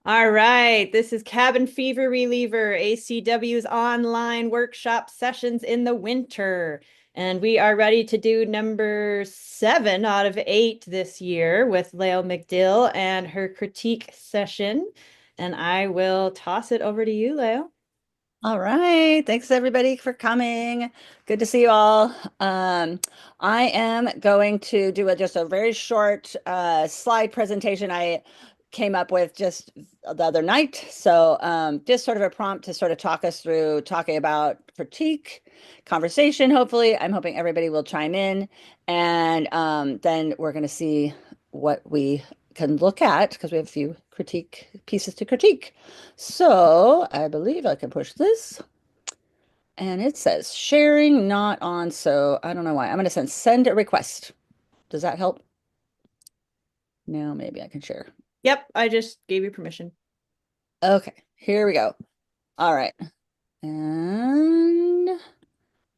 All right, this is Cabin Fever Reliever, ACW's online workshop sessions in the winter. And we are ready to do number 7 out of 8 this year with Layl McDill and her critique session. And I will toss it over to you, Layl. All right. Thanks everybody for coming. Good to see you all. I am going to do just a very short slide presentation I came up with just the other night. So just sort of a prompt to sort of talk us through talking about critique, conversation, hopefully. I'm hoping everybody will chime in. And then we're going to see what we can look at because we have a few critique pieces to critique. So I believe I can push this. And it says sharing not on. So I don't know why. I'm going to send a request. Does that help? Now maybe I can share. Yep, I just gave you permission. Okay, here we go. All right. And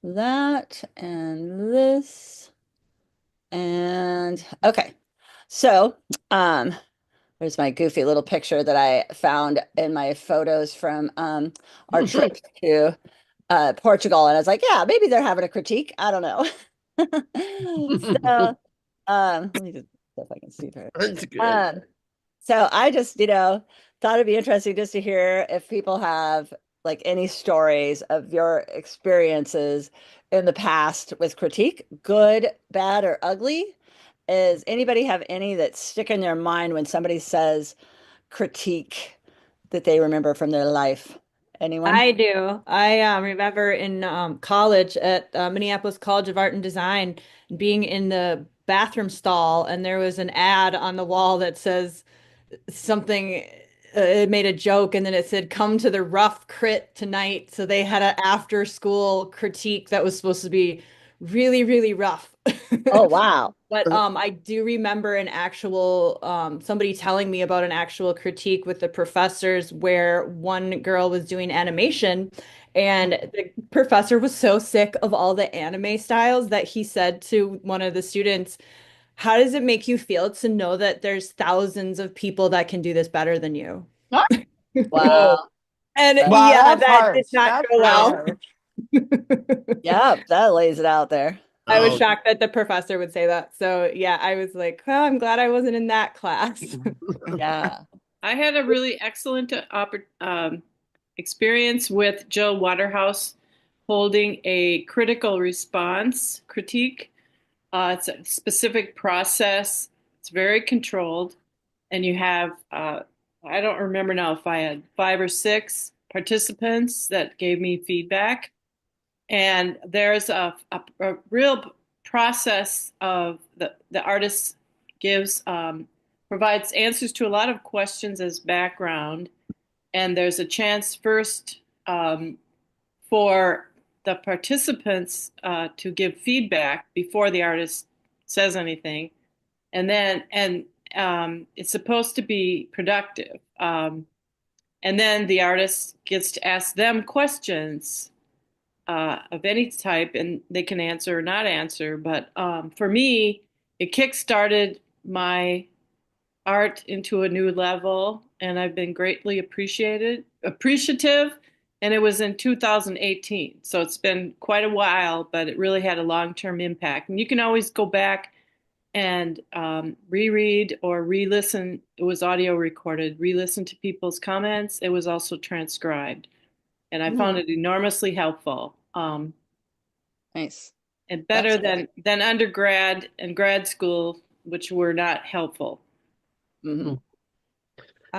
that and this and okay. So, there's my goofy little picture that I found in my photos from our trip to Portugal, and I was like, yeah, maybe they're having a critique. I don't know. So, let me just see if I can see her. That's good. Um, so I just, thought it'd be interesting just to hear if people have like any stories of your experiences in the past with critique, good, bad, or ugly. Does anybody have any that stick in their mind when somebody says critique that they remember from their life? Anyone? I do. I remember in college at Minneapolis College of Art and Design being in the bathroom stall, and there was an ad on the wall that says something. It made a joke, and then it said, "Come to the rough crit tonight." So they had an after school critique that was supposed to be really, really rough. Oh, wow. But I do remember an actual somebody telling me about an actual critique with the professors where one girl was doing animation and the professor was so sick of all the anime styles that he said to one of the students, "How does it make you feel to know that there's thousands of people that can do this better than you?" Ah, Whoa. wow. And That, Wow, yeah, that's that did harsh. not That's go really well. harsh. yeah, that lays it out there. I was Oh. shocked that the professor would say that. So yeah, I was like, oh, I'm glad I wasn't in that class. Yeah. I had a really excellent experience with Jill Waterhouse holding a critical response critique. It's a specific process. It's very controlled, and you have I don't remember now if I had 5 or 6 participants that gave me feedback, and there's a real process of the artist gives provides answers to a lot of questions as background, and there's a chance first for the participants to give feedback before the artist says anything, and it's supposed to be productive. And then the artist gets to ask them questions of any type, and they can answer or not answer. But for me, it kick-started my art into a new level, and I've been greatly appreciative. And it was in 2018, so it's been quite a while, but it really had a long-term impact. And you can always go back and reread or re-listen. It was audio recorded. Re-listen to people's comments. It was also transcribed, and I found Mm, it enormously helpful. nice. And That's better great. than undergrad and grad school, which were not helpful. Hmm.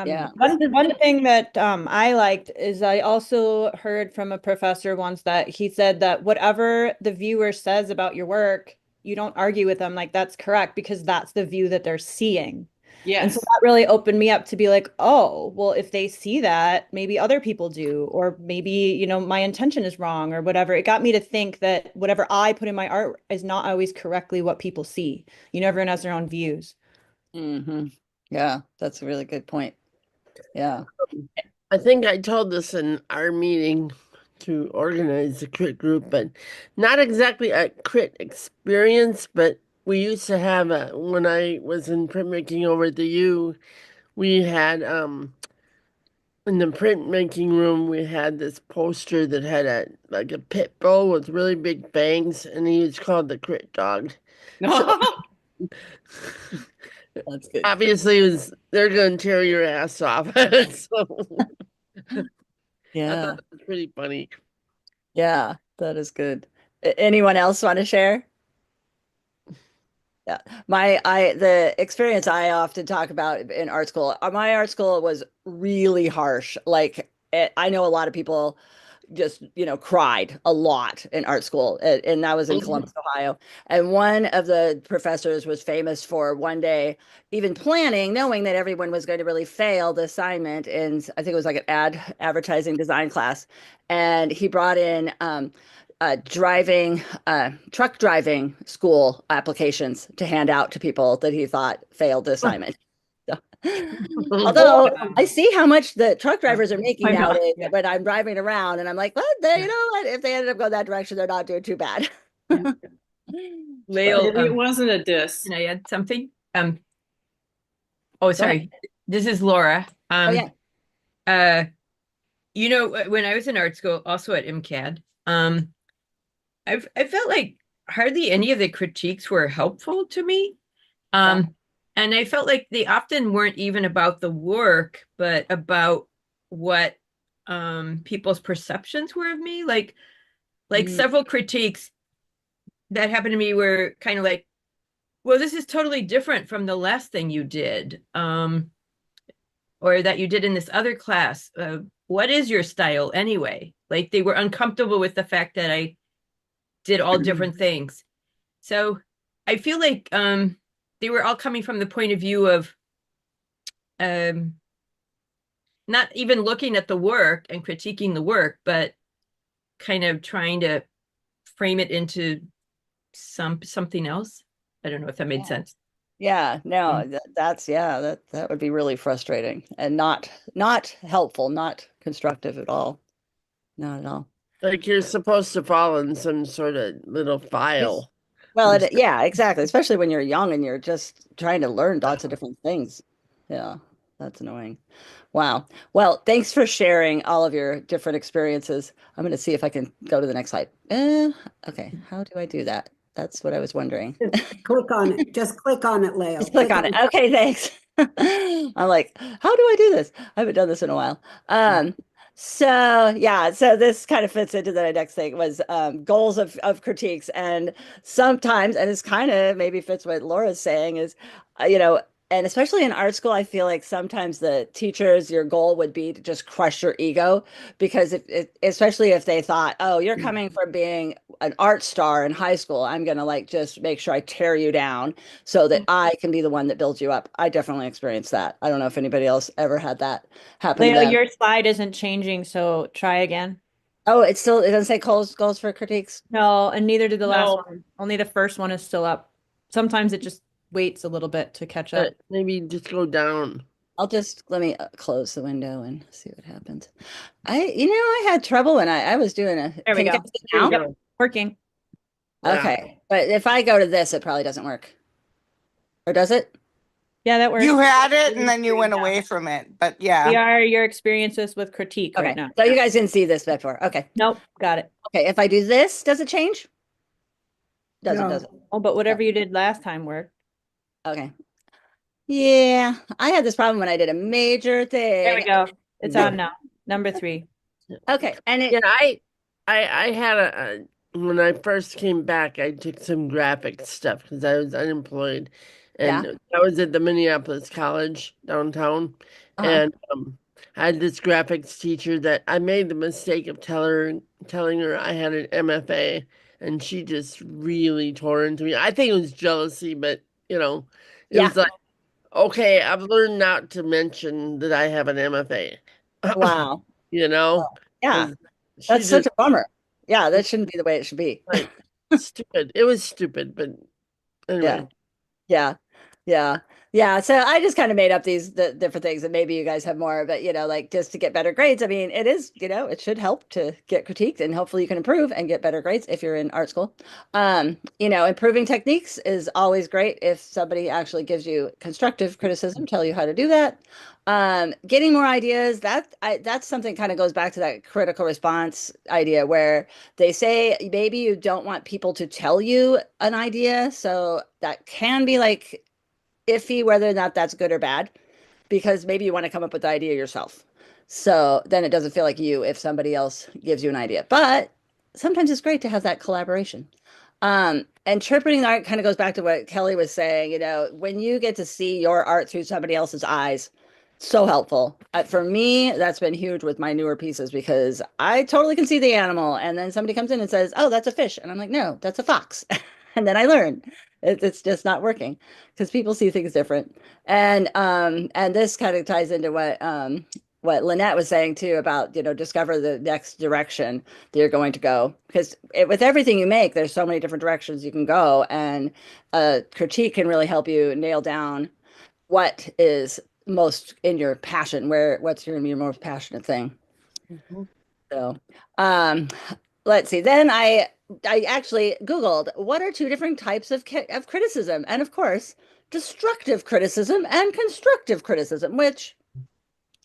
Yeah. One thing that I liked is I also heard from a professor once that he said that whatever the viewer says about your work, you don't argue with them like that's correct because that's the view that they're seeing. And so Yes. that really opened me up to be like, oh, well, if they see that, maybe other people do, or maybe, my intention is wrong or whatever. It got me to think that whatever I put in my art is not always correctly what people see. Everyone has their own views. Hmm. Yeah, that's a really good point. Yeah. I think I told this in our meeting to organize the crit group, but not exactly a crit experience, but we used to have when I was in printmaking over at the U, we had in the printmaking room, we had this poster that had a pit bull with really big fangs, and he was called the Crit Dog. So That's good. obviously, they're going to tear your ass off. So I thought Yeah. it was pretty funny. Yeah, that is good. Anyone else want to share? Yeah. The experience I often talk about in art school, my art school was really harsh. Like I know a lot of people just, cried a lot in art school, and that was in Columbus, Ohio. And one of the professors was famous for one day even planning, knowing that everyone was going to really fail the assignment. And I think it was like an advertising design class. And he brought in truck driving school applications to hand out to people that he thought failed the assignment. So, although Wow. I see how much the truck drivers are making I know. nowadays Yeah. when I'm driving around, and I'm like, well, you know what? If they ended up going that direction, they're not doing too bad. But Layl, Maybe it wasn't a diss. can I add something? Oh, go ahead. sorry. This is Laura. Oh yeah, Uh, when I was in art school, also at MCAD, I felt like hardly any of the critiques were helpful to me. yeah. Um, and I felt like they often weren't even about the work, but about what people's perceptions were of me. Like Mm, several critiques that happened to me were kind of like, well, this is totally different from the last thing you did, or that you did in this other class. What is your style anyway? Like they were uncomfortable with the fact that I did all different things. So I feel like they were all coming from the point of view of um, not even looking at the work and critiquing the work, but kind of trying to frame it into something else. I don't know if that made yeah. sense. Yeah, no, Mm. that's yeah, that would be really frustrating and not helpful, not constructive at all. Not at all. Like you're supposed to follow in some sort of little file. Well, Or something. yeah, exactly. Especially when you're young and you're just trying to learn lots of different things. Yeah, that's annoying. Wow. Well, thanks for sharing all of your different experiences. I'm going to see if I can go to the next slide. Okay, how do I do that? That's what I was wondering. Just click on it. Just click on it, Just Lael. click Click on on it. Okay, thanks. I'm like, how do I do this? I haven't done this in a while. So yeah, so this kind of fits into the next thing was goals of critiques. And sometimes, and it's kind of maybe fits what Laura's saying is, and especially in art school, I feel like sometimes the teachers, your goal would be to just crush your ego because especially if they thought, oh, you're coming from being an art star in high school, I'm gonna like just make sure I tear you down so that I can be the one that builds you up. I definitely experienced that. I don't know if anybody else ever had that happen to Layl, them. your slide isn't changing, so try again. Oh, it doesn't say goals for critiques. No, and neither did the last No. one. Only the first one is still up. Sometimes it just waits a little bit to catch up. Maybe just go down. Let me close the window and see what happens. I had trouble when I was doing There we can you go. guys see it now? Yep, working. Yeah. Okay. But if I go to this, it probably doesn't work. Or does it? Yeah, that works. You had it and then you went away from it. But We yeah. are your experiences with critique right Okay. now. So you guys didn't see this before. Okay. Nope, got it. Okay. If I do this, does it change? Doesn't, No. does it? Oh, but whatever you did last time worked. Okay. Yeah. I had this problem when I did a major There we thing. go. It's on now. Number 3. Okay. And Yeah, I had when I first came back, I took some graphic stuff because I was unemployed, yeah. and I was at the Minneapolis College downtown, Uh-huh. and I had this graphics teacher that I made the mistake of telling her I had an MFA, and she just really tore into me. I think it was jealousy, but it Yeah. was like, okay, I've learned not to mention that I have an MFA, Wow. you know, Well, yeah. because she That's such just a bummer. Yeah, that shouldn't be the way it should be. like stupid. It was stupid, but Yeah. anyway. Yeah. Yeah. Yeah, so I just kind of made up the different things, and maybe you guys have more, but like just to get better grades. I mean, it is, it should help to get critiqued, and hopefully you can improve and get better grades if you're in art school. Improving techniques is always great if somebody actually gives you constructive criticism, tell you how to do that. Getting more ideas, that's something kind of goes back to that critical response idea where they say maybe you don't want people to tell you an idea, so that can be like iffy whether or not that's good or bad because maybe you want to come up with the idea yourself. So then it doesn't feel like you if somebody else gives you an idea. But sometimes it's great to have that collaboration. Interpreting art kind of goes back to what Kelly was saying. When you get to see your art through somebody else's eyes, so helpful. For me, that's been huge with my newer pieces because I totally can see the animal. And then somebody comes in and says, "Oh, that's a fish." And I'm like, "No, that's a fox." And then I learn it's just not working because people see things different. And this kind of ties into what Lynette was saying too about, discover the next direction that you're going to go. Because with everything you make, there's so many different directions you can go. And critique can really help you nail down what is most in your passion, what's your most passionate thing. Mhm. So, um, let's see. Then I actually Googled what are two different types of criticism, and of course, destructive criticism and constructive criticism, which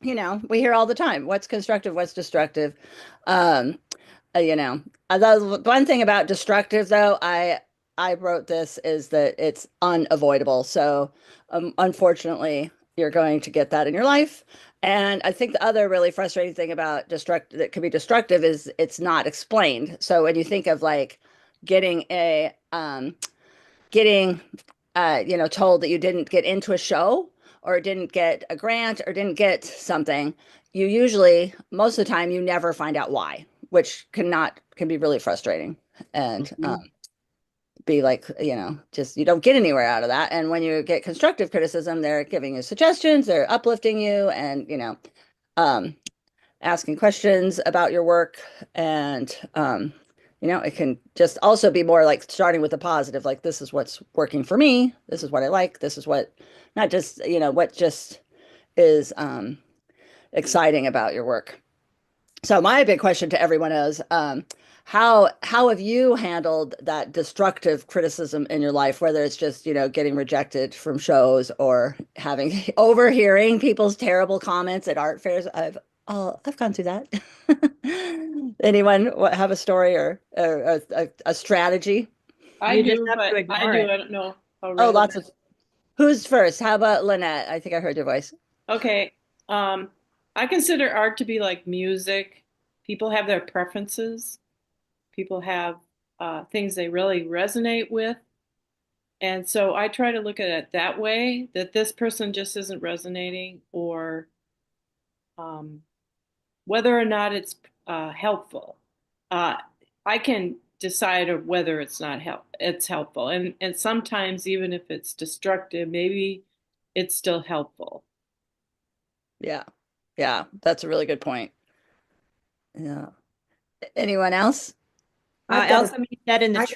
we hear all the time. What's constructive? What's destructive? Um, the one thing about destructive, though, I wrote this is that it's unavoidable. So, unfortunately, you're going to get that in your life. And I think the other really frustrating thing about that could be destructive is it's not explained. So when you think of like getting getting told that you didn't get into a show or didn't get a grant or didn't get something, you usually, most of the time, you never find out why, which can be really frustrating and Mhm. be like, just you don't get anywhere out of that. And when you get constructive criticism, they're giving you suggestions, they're uplifting you, and um, asking questions about your work. And it can just also be more like starting with the positive, like this is what's working for me, this is what I like, this is what, not just, what just is exciting about your work. So my big question to everyone is, how have you handled that destructive criticism in your life, whether it's just, getting rejected from shows or having overhearing people's terrible comments at art fairs? I've gone through that. Anyone have a story or a strategy? I You just do, have to but I ignore do. it. I don't know how Oh, relevant. lots of. Who's first? How about Lynette? I think I heard your voice. Okay. I consider art to be like music. People have their preferences. People have things they really resonate with. And so I try to look at it that way, that this person just isn't resonating, or um, whether or not it's helpful. Uh, I can decide whether it's helpful. And sometimes even if it's destructive, maybe it's still helpful. Yeah. Yeah, that's a really good point. Yeah. Anyone else? I've got a, Alchemy said in the I,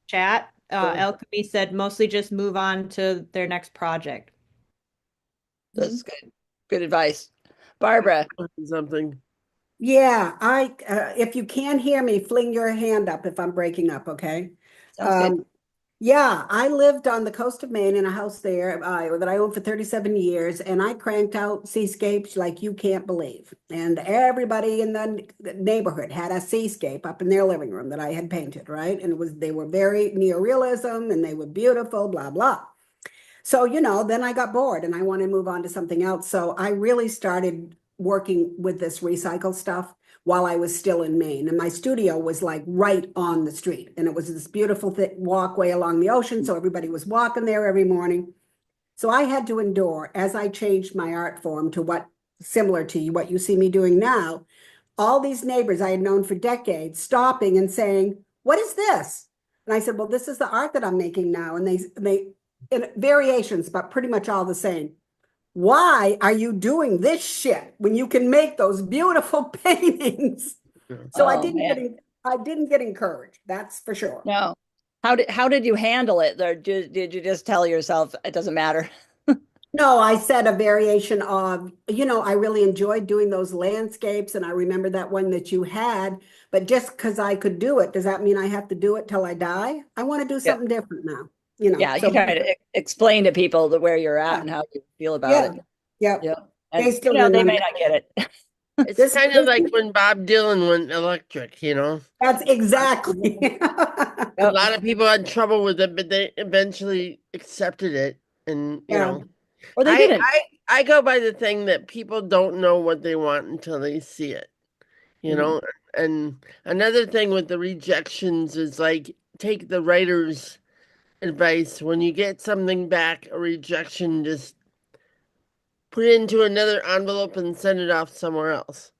chat, So Alchemy said mostly just move on to their next project. That's good. Good advice. Barbara, something. yeah, if you can't hear me, fling your hand up if I'm breaking up, okay? sounds good. Um, yeah, I lived on the coast of Maine in a house there that I owned for 37 years, and I cranked out seascapes like you can't believe. And everybody in the neighborhood had a seascape up in their living room that I had painted, right? And they were very neorealism and they were beautiful, blah, blah. So, then I got bored and I wanted to move on to something else. So I really started working with this recycle stuff while I was still in Maine. And my studio was like right on the street. And it was this beautiful walkway along the ocean. So everybody was walking there every morning. So I had to endure as I changed my art form to similar to what you see me doing now, all these neighbors I had known for decades stopping and saying, "What is this?" And I said, "Well, this is the art that I'm making now." And they in variations, but pretty much all the same. Why are you doing this shit when you can make those beautiful paintings? Yeah. So Oh man. I didn't get encouraged, that's for sure. No. How did you handle it? Or did you just tell yourself it doesn't matter? No, I said a variation of, I really enjoyed doing those landscapes and I remember that one that you had, but just because I could do it, does that mean I have to do it till I die? I want to do Yeah. something different now, Yeah, you so try to explain to people where you're at yeah, and how you feel about yeah, it. yeah. Yeah. And They still they may remember not get it. It's this. kind of like when Bob Dylan went electric, you know. That's exactly. A Yep. lot of people had trouble with it, but they eventually accepted it. And Yeah. Or they I didn't. I I go by the thing that people don't know what they want until they see it, you Mhm. know. And another thing with the rejections is like take the writer's advice. When you get something back, a rejection, just put it into another envelope and send it off somewhere else.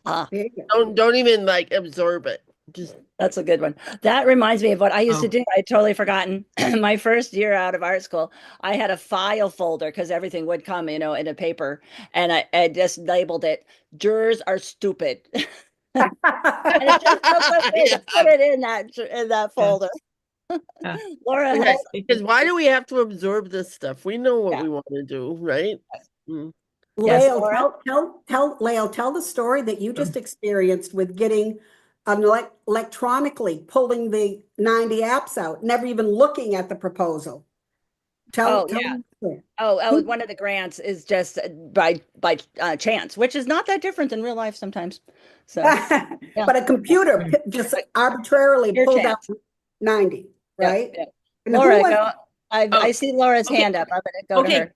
Ah, There you go. Don't even like absorb it. Just that's a good one. That reminds me of what I used to Oh. do. I totally forgotten. My first year out of art school, I had a file folder because everything would come, in a paper, and I just labeled it "Jurors are stupid," and it just took a way to yeah, put it in that Yeah. folder. Yeah. Laura right. has Because why do we have to absorb this stuff? We know what yeah. we want to do, right? Mm. Yes, Layl, Laura. Layl, tell the story that you Um, just experienced with getting electronically pulling the 90 apps out, never even looking at the proposal. Tell, Oh tell yeah. them the story. Oh, one of the grants is just by chance, which is not that different in real life sometimes. So yeah, But a computer mm. just arbitrarily your pulled out chance. 90, Yep, right? yep. And who Laura, was go. I Oh, see Laura's okay. hand up. I'm gonna go to Okay.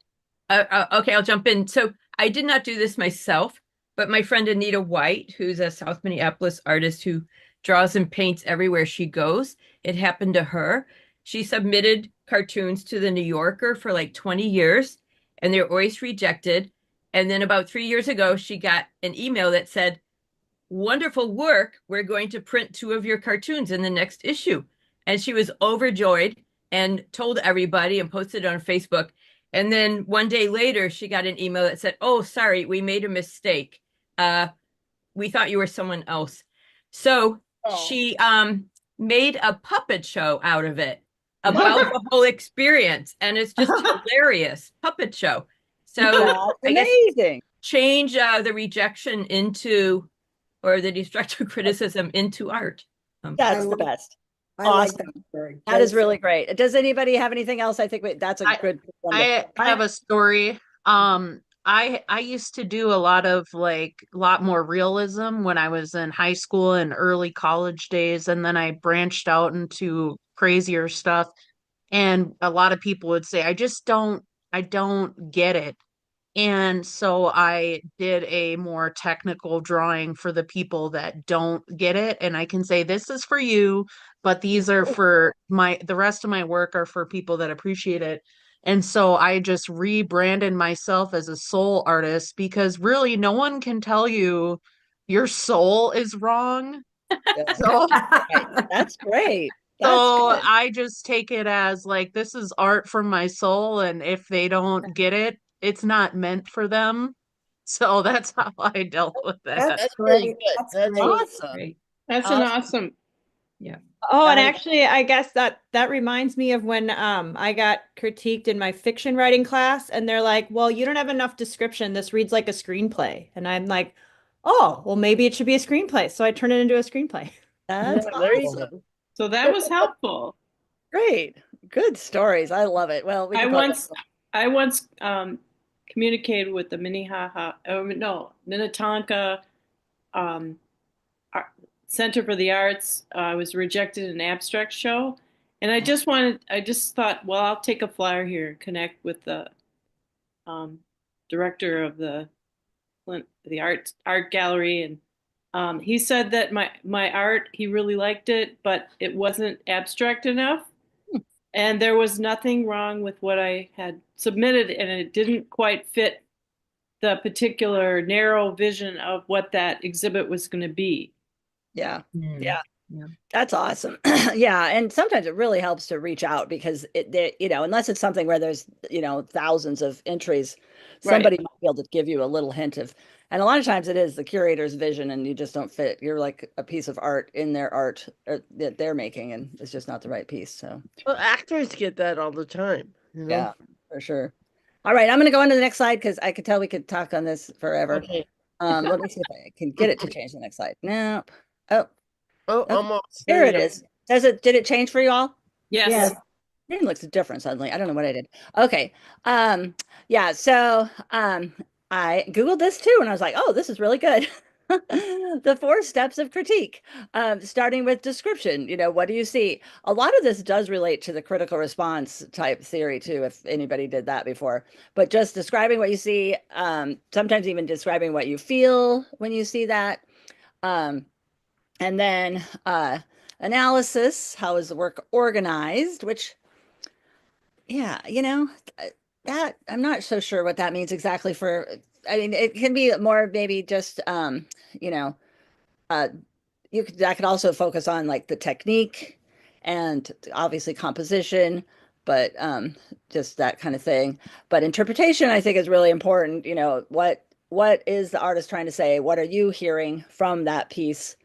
her. Okay, I'll jump in. So I did not do this myself, but my friend Anita White, who's a South Minneapolis artist who draws and paints everywhere she goes, it happened to her. She submitted cartoons to the New Yorker for like 20 years, and they're always rejected. And then about 3 years ago, she got an email that said, "Wonderful work. We're going to print two of your cartoons in the next issue." And she was overjoyed and told everybody and posted it on Facebook. And then one day later, she got an email that said, "Oh, sorry, we made a mistake. Uh, we thought you were someone else." So Oh, she made a puppet show out of it about the whole experience. And it's just hilarious puppet show. So that's I guess amazing. change the rejection into or the destructive criticism into art. I That's the love, best. I like that Awesome. story. That is really great. Does anybody have anything else? I think that's a I good one to. I have a story. I used to do a lot of lot more realism when I was in high school and early college days, and then I branched out into crazier stuff. And a lot of people would say, I don't get it. And so I did a more technical drawing for the people that don't get it. And I can say, this is for you, but these are for the rest of my work are for people that appreciate it. And so I just rebranded myself as a soul artist because really no one can tell you your soul is wrong. Yeah, So right. That's great. That's so good. I just take it as like this is art from my soul, and if they don't get it, it's not meant for them. So that's how I dealt with that. That's That's really great. good. That's That's great. really Awesome. Right. That's an Awesome. awesome. Yeah. Oh, and That is actually, I guess that reminds me of when I got critiqued in my fiction writing class, and they're like, "Well, you don't have enough description. This reads like a screenplay." And I'm like, "Oh, well, maybe it should be a screenplay." So I turned it into a screenplay. that's yeah, there you awesome. go. So that was helpful. Great. Good stories. I love it. Well, we I could probably once I once communicated with the Minnehaha, oh no, Minnetonka um, Ar- Center for the Arts. I was rejected in an abstract show, and I just thought, well, I'll take a flyer here and connect with the um, director of the art gallery, and he said that my art, he really liked it, but it wasn't abstract enough. And there was nothing wrong with what I had submitted, and it didn't quite fit the particular narrow vision of what that exhibit was going to be. yeah. Mm. Yeah. Yeah. That's awesome. Yeah, and sometimes it really helps to reach out because unless it's something where there's, thousands of entries, Right. somebody might be able to give you a little hint of, and a lot of times it is the curator's vision and you just don't fit. You're like a piece of art in their art that they're making and it's just not the right piece. So, Well, actors get that all the time, you know? yeah, for sure. All right, I'm going to go on to the next slide because I could tell we could talk on this forever. Okay. Let me see if I can get it to change the next slide. No. Oh, Oh, okay. almost. There There you it go. is. Did it change for you all? Yes. It looks different suddenly. I don't know what I did. Okay. Yeah, so I Googled this too, and I was like, oh, this is really good. The 4 steps of critique, starting with description. What do you see? A lot of this does relate to the critical response type theory too, if anybody did that before. But just describing what you see, sometimes even describing what you feel when you see that. And then analysis, how is the work organized, which yeah, that I'm not so sure what that means exactly I mean, it can be more maybe just, you know, uh, that could also focus on like the technique and obviously composition, but just that kind of thing. But interpretation, I think, is really important. What is the artist trying to say? What are you hearing from that piece?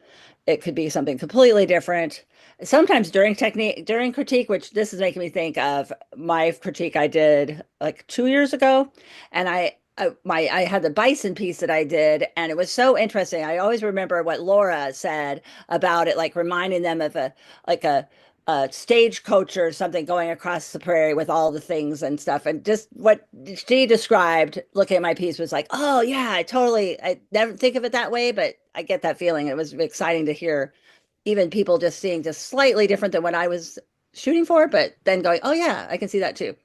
It could be something completely different. Sometimes during critique, which this is making me think of my critique I did like 2 years ago, and I had the bison piece that I did, and it was so interesting. I always remember what Laura said about it, like reminding them of a stagecoach or something going across the prairie with all the things and stuff. And just what she described, looking at my piece, was like, oh yeah, I never think of it that way, but I get that feeling. It was exciting to hear even people just seeing just slightly different than what I was shooting for, but then going, oh yeah, I can see that too.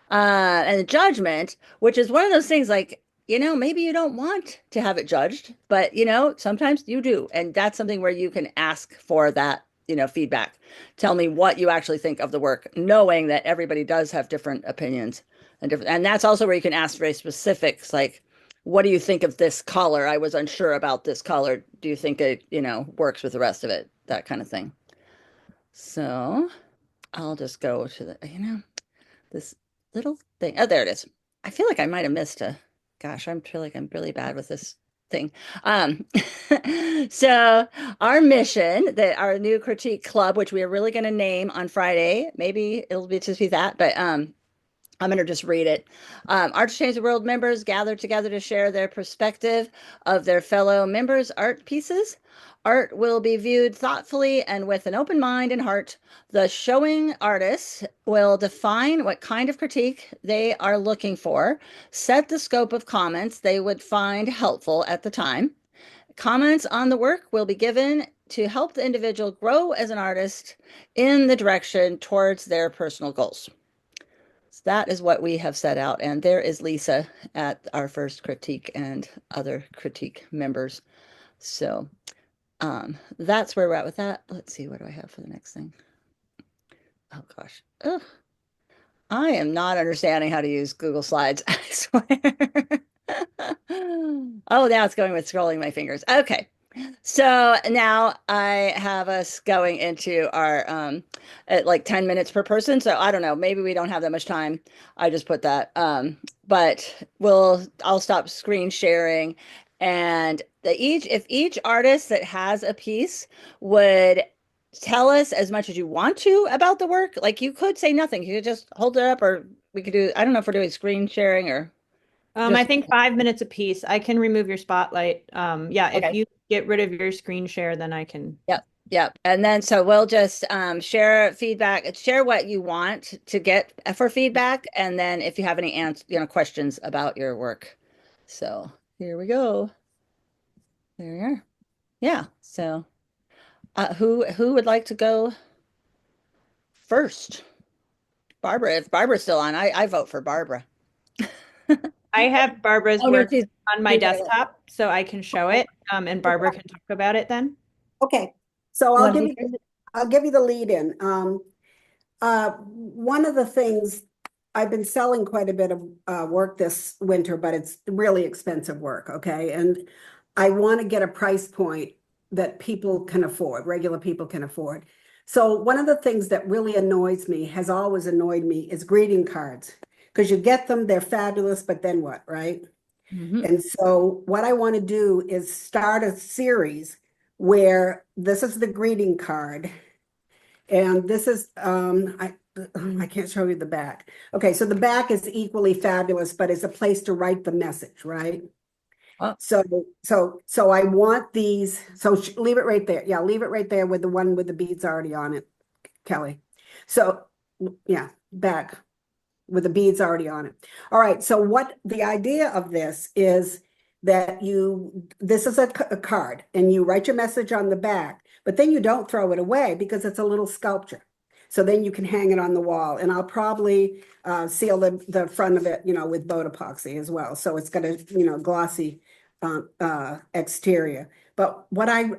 And judgment, which is one of those things like, maybe you don't want to have it judged, but sometimes you do. And that's something where you can ask for that, feedback. Tell me what you actually think of the work, knowing that everybody does have different opinions and that's also where you can ask very specifics, like, what do you think of this color? I was unsure about this color. Do you think it, works with the rest of it? That kind of thing. So I'll just go to this little thing. Oh, there it is. I feel like I might have missed gosh, I feel like I'm really bad with this thing. Um, so our mission, that our new critique club, which we are really going to name on Friday, maybe it'll be just be that, but I'm going to just read it. Art to Change the World members gather together to share their perspective of their fellow members' art pieces. Art will be viewed thoughtfully and with an open mind and heart. The showing artists will define what kind of critique they are looking for, set the scope of comments they would find helpful at the time. Comments on the work will be given to help the individual grow as an artist in the direction towards their personal goals. So that is what we have set out. And there is Lisa at our first critique and other critique members. So that's where we're at with that. Let's see, what do I have for the next thing? Oh gosh. Ugh. I am not understanding how to use Google Slides, I swear. Oh, now it's going with scrolling my fingers. Okay. So now I have us going into our at like 10 minutes per person. So I don't know, maybe we don't have that much time. I just put that. But I'll stop screen sharing, and if each artist that has a piece would tell us as much as you want to about the work, like you could say nothing. You could just hold it up, or we could do, I don't know if we're doing screen sharing or I just think 5 minutes apiece. I can remove your spotlight. Yeah, if okay. you get rid of your screen share, then I can. Yep. Yep. And then so we'll just share feedback, share what you want to get for feedback. And then if you have any questions about your work. So here we go. There we are. Yeah. So who would like to go first? Barbara, if Barbara's still on, I vote for Barbara. I have Barbara's Oh no, work on my desktop, so I can show it. And Barbara can talk about it then. Okay, so You I'll want give to you do I'll give you the lead in. One of the things, I've been selling quite a bit of work this winter, but it's really expensive work, okay? And I want to get a price point that people can afford, regular people can afford. So one of the things that really annoys me, has always annoyed me, is greeting cards. Because you get them, they're fabulous, but then what, right? Mhm. And so what I want to do is start a series where this is the greeting card. And this is, I can't show you the back. Okay, so the back is equally fabulous, but it's a place to write the message, right? Oh. So I want these, so leave it right there. Yeah, leave it right there with the one with the beads already on it, Kelly. So, yeah, back with the beads already on it. All right, so what the idea of this is that this is a card and you write your message on the back, but then you don't throw it away because it's a little sculpture. So then you can hang it on the wall, and I'll probably seal the front of it, with boat epoxy as well. So it's got a, glossy exterior. But well,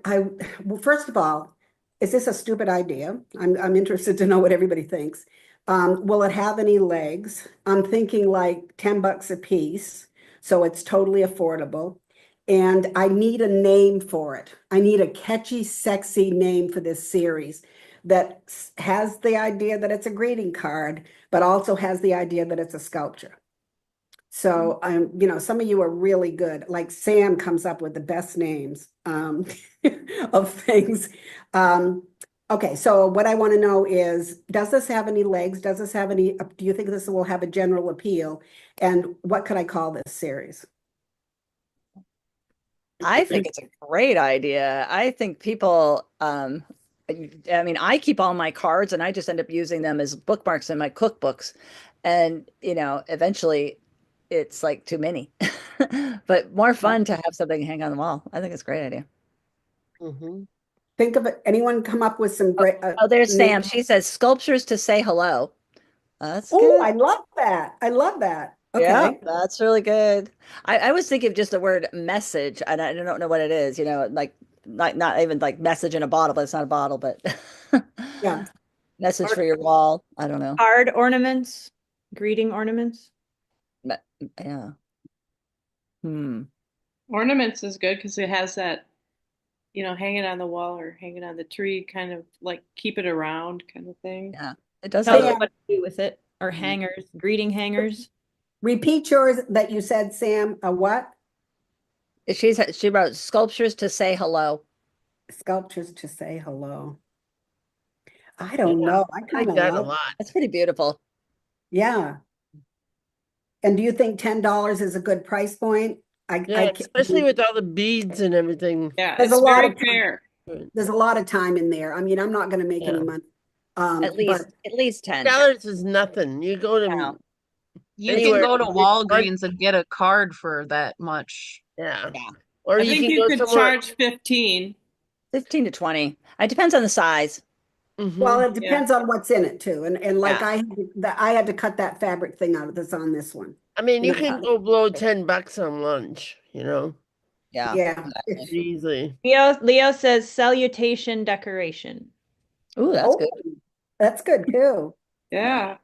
first of all, is this a stupid idea? I'm interested to know what everybody thinks. Will it have any legs? I'm thinking like $10 a piece, so it's totally affordable. And I need a name for it. I need a catchy, sexy name for this series that has the idea that it's a greeting card, but also has the idea that it's a sculpture. So some of you are really good. Like Sam comes up with the best names of things. Okay, so what I want to know is, does this have any legs? Does this have any, do you think this will have a general appeal? And what could I call this series? I think it's a great idea. I think people, I mean, I keep all my cards and I just end up using them as bookmarks in my cookbooks. And, eventually it's like too many, but more fun to have something hang on the wall. I think it's a great idea. Mm-hmm. Think of it. Anyone come up with some great Oh, there's Sam. names? She says sculptures to say hello. That's Oh, good. I love that. I love that. Yeah, Okay. that's really good. I was thinking of just the word message, and I don't know what it is, like not even like message in a bottle, but it's not a bottle, but Yeah. message Or for your wall. I don't know. card ornaments, greeting ornaments. Yeah. Hmm. Ornaments is good because it has that, hanging on the wall or hanging on the tree, kind of like keep it around kind of thing. Yeah. It does Tell have us a, Sam, what to do with it. Or hangers, greeting hangers. repeat yours that you said, Sam. A what? she wrote sculptures to say hello. Sculptures to say hello. I Yeah, don't know. I I kind like of that a like, lot. That's pretty beautiful. yeah. And do you think $10 is a good price point? Yeah, especially with all the beads and everything. Yeah, there's a it's lot very of time. fair. There's a lot of time in there. I mean, I'm not going to make any Yeah. money. But At least 10. $10 is nothing. You go Yeah. to You can anywhere. go to Like, Walgreens and get a card for that much. yeah. Yeah. Or I you think can you go could somewhere. charge 15. 15 to 20. It depends on the size. well, Mm-hmm. it depends on what's in it too. And like Yeah. I had to cut that fabric thing out that's on this one. I mean, you Yeah. can go blow $10 on lunch, Yeah. Yeah. Exactly. easily. Leo says salutation decoration. Ooh, that's Oh, good. that's good too. Yeah.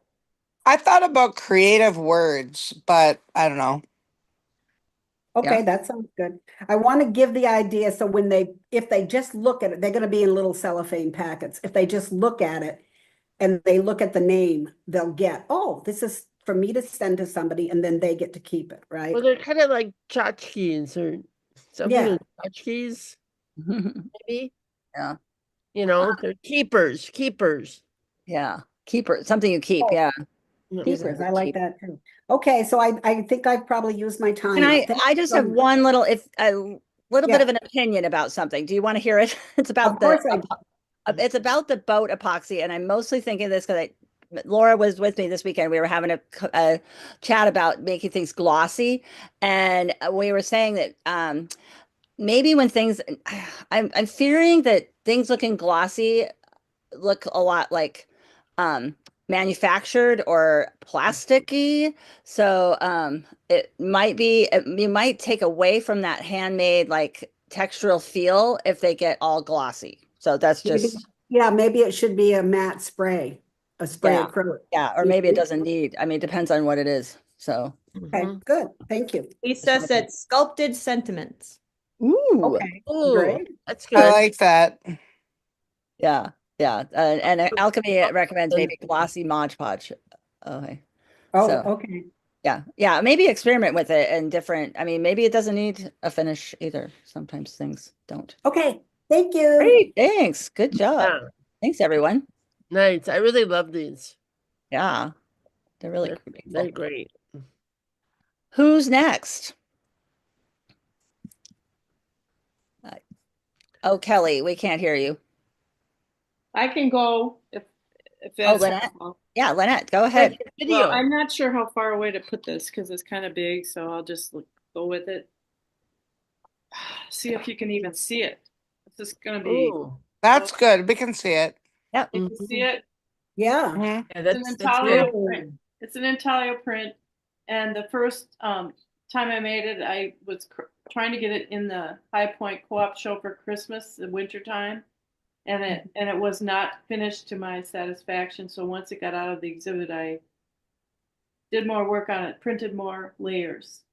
I thought about creative words, but I don't know. Okay, Yeah. that sounds good. I want to give the idea so if they just look at it, they're going to be in little cellophane packets. If they just look at it and they look at the name, they'll get, oh, this is for me to send to somebody, and then they get to keep it, right? Well, they're kind of like tchotchkes or something Yeah. with tchotchkes, maybe. Yeah. They're keepers, keepers. Yeah. Keeper, something you keep. Oh, Yeah. Yeah. Use it keepers. as a I like keep. that too. Okay, so I think I've probably used my time And up. Thank I you just so have much. one little bit Yeah, of an opinion about something. Do you want to hear it? It's of about course I do. it's about the boat epoxy, and I'm mostly thinking this because Laura was with me this weekend. We were having a chat about making things glossy, and we were saying that maybe when things, I'm fearing that things looking glossy look a lot like um manufactured or plasticky. So you might take away from that handmade like textural feel if they get all glossy. So that's Maybe, just yeah, maybe it should be a matte spray, a spray yeah. acrylic. Yeah, or maybe it doesn't need, I mean, it depends on what it is. So Okay, Mhm. good. Thank you. just Lisa my said sculpted sentiments. ooh, Okay, Oh, great. that's I good. like that. yeah, yeah. And Alchemy recommends maybe glossy Mod Podge. Okay. Oh, So okay. yeah, yeah, maybe experiment with it and different. I mean, maybe it doesn't need a finish either. Sometimes things don't. Okay, thank you. Great, thanks. Good job. Yeah, Thanks, everyone. nice. I really love these. Yeah, they're really They're beautiful. great. Who's next? Oh, Kelly, we can't hear you. I can go if Oh, that's Lynette. helpful. Yeah, Lynette, go Like ahead. the Well, video. I'm not sure how far away to put this because it's kind of big, so I'll just go with it. See if you can even see it. This is gonna be. Ooh. That's good. We can see it. Yep. You can see it. Yeah. Mhm. Yeah, It's an that's intaglio good. print. It's an intaglio print, and the first time I made it, I was trying to get it in the High Point Co-op show for Christmas, the winter time, and it was not finished to my satisfaction. So once it got out of the exhibit, I did more work on it, printed more layers,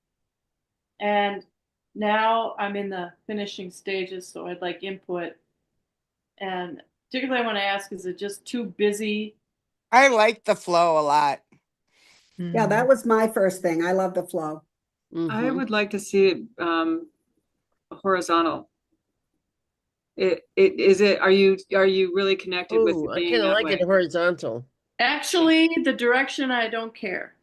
and now I'm in the finishing stages. So I'd like input, and particularly I want to ask: is it just too busy? I like the flow a lot. Yeah, that was my first thing. I love the flow. I Mhm. would like to see it horizontal. Are you really connected with Ooh, it I being kind of that like it way? horizontal. Actually, the direction I don't care.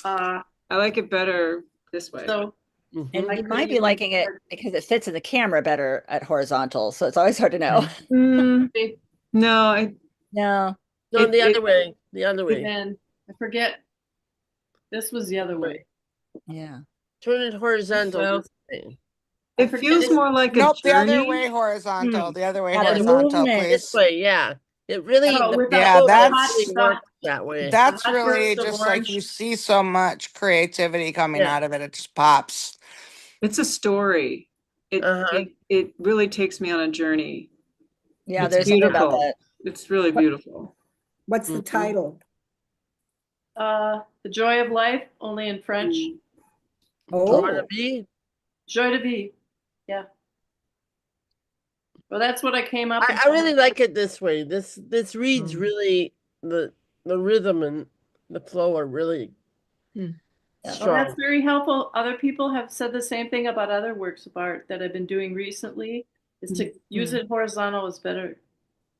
Uh, I like it better this way. so And Hmm. I you could might be even liking it because it fits in the camera better at horizontal. So it's always hard to know. Mm, no, No. No, it the other it way. The other way. then I forget this was the other way. Yeah. Turn it horizontal Well, this way. I it forget feels this. more like a Nope, the other way journey. horizontal. The other way Yeah, the horizontal, movement. This please. way, yeah. It really, Oh, the without Yeah, photo the hot that's really stuff, works that way. the that's hot really burst of just like you orange. see so much creativity coming Yeah. out of it. It just pops. It's a story. Uh-huh. It really takes me on a journey. Yeah, It's there's something about beautiful. that. It's really What, beautiful. what's the Hmm. title? The joy of life, only in French. Joy to Oh, be. Joy de vie. Yeah. Well, that's what I came up with. I really like it this way. This reads Mm. really the rhythm and the flow are really Yeah. Well, that's strong. very helpful. Other people have said the same thing about other works of art that I've been doing recently, is to use it horizontal is better